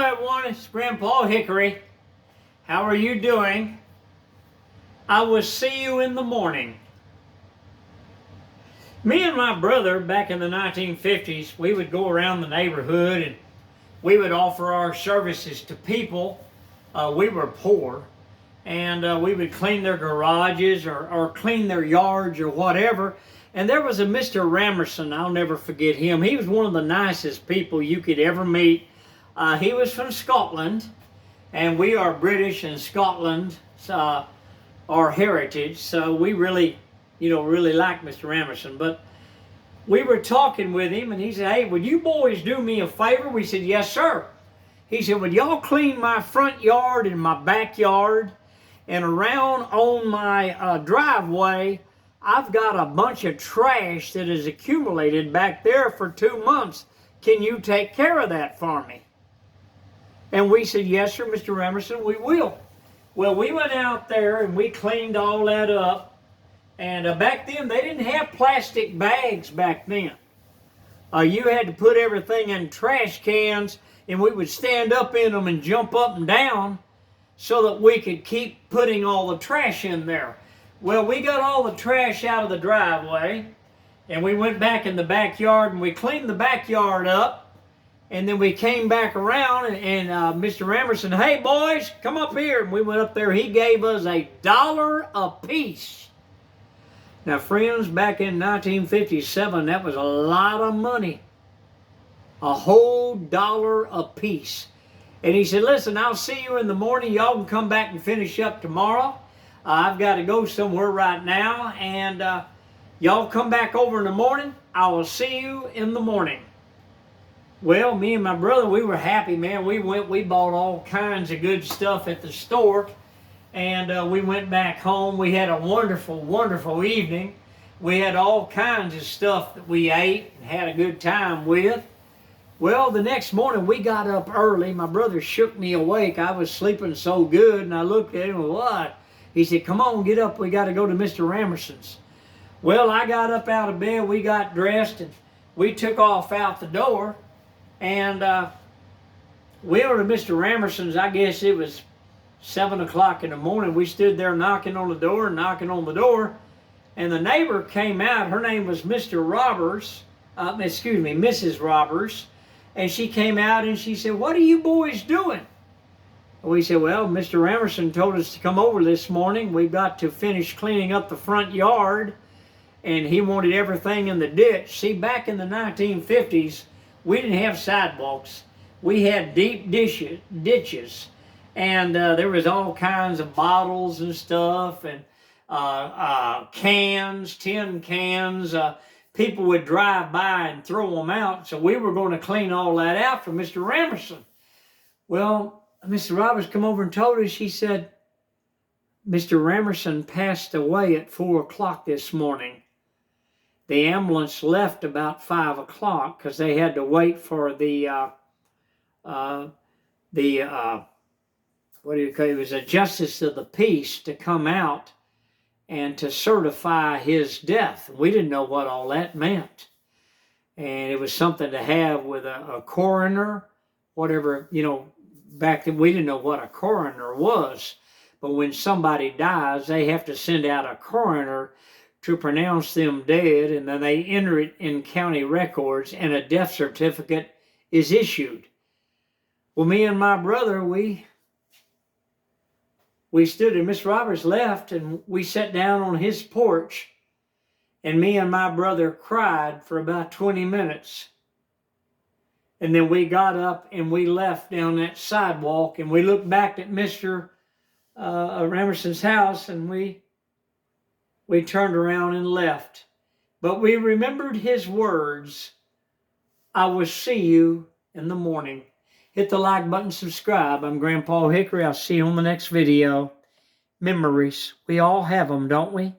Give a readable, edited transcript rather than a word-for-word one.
everyone, it's Grandpa Hickory. How are you doing? I will see you in the morning. Me and my brother, back in the 1950s, we would go around the neighborhood and we would offer our services to people. We were poor, and we would clean their garages or clean their yards or whatever. And there was a Mr. Ramerson, I'll never forget him. He was one of the nicest people you could ever meet. He was from Scotland, and we are British, and Scotland our heritage, so we really like Mr. Ramerson. But we were talking with him, and he said, "Hey, would you boys do me a favor?" We said, "Yes, sir." He said, "Would y'all clean my front yard and my backyard, and around on my driveway, I've got a bunch of trash that has accumulated back there for 2 months. Can you take care of that for me?" And we said, "Yes, sir, Mr. Ramerson, we will." Well, we went out there and we cleaned all that up. And back then, they didn't have plastic bags back then. You had to put everything in trash cans, and we would stand up in them and jump up and down so that we could keep putting all the trash in there. Well, we got all the trash out of the driveway, and we went back in the backyard and we cleaned the backyard up. And then we came back around, and Mr. Ramerson, "Hey boys, come up here." And we went up there. He gave us $1 a piece. Now friends, back in 1957, that was a lot of money. A whole $1 a piece. And he said, "Listen, I'll see you in the morning. Y'all can come back and finish up tomorrow. I've got to go somewhere right now. And y'all come back over in the morning. I will see you in the morning." Well, me and my brother, we were happy, man. We bought all kinds of good stuff at the store, and we went back home. We had a wonderful, wonderful evening. We had all kinds of stuff that we ate and had a good time with. Well, the next morning, we got up early. My brother shook me awake. I was sleeping so good, and I looked at him, "What?" He said, "Come on, get up. We got to go to Mr. Ramerson's." Well, I got up out of bed. We got dressed, and we took off out the door. And we were to Mr. Ramerson's. I guess it was 7 o'clock in the morning. We stood there knocking on the door, and the neighbor came out. Her name was Mrs. Roberts, and she came out and she said, "What are you boys doing?" And we said, "Well, Mr. Ramerson told us to come over this morning. We've got to finish cleaning up the front yard, and he wanted everything in the ditch." See, back in the 1950s, we didn't have sidewalks. We had deep ditches, and there was all kinds of bottles and stuff, and cans, tin cans. People would drive by and throw them out, so we were going to clean all that out for Mr. Ramerson. Well, Mr. Roberts come over and told us, she said, "Mr. Ramerson passed away at 4 o'clock this morning. The ambulance left about 5 o'clock because they had to wait for it was a justice of the peace to come out and to certify his death." We didn't know what all that meant. And it was something to have with a coroner, whatever, back then we didn't know what a coroner was. But when somebody dies, they have to send out a coroner to pronounce them dead, and then they enter it in county records, and a death certificate is issued. Well, me and my brother, we stood, and Miss Roberts left, and we sat down on his porch, and me and my brother cried for about 20 minutes. And then we got up and we left down that sidewalk, and we looked back at Mr. Ramerson's house, and we turned around and left. But we remembered his words, "I will see you in the morning." Hit the like button, subscribe. I'm Grandpa Hickory. I'll see you on the next video. Memories. We all have them, don't we?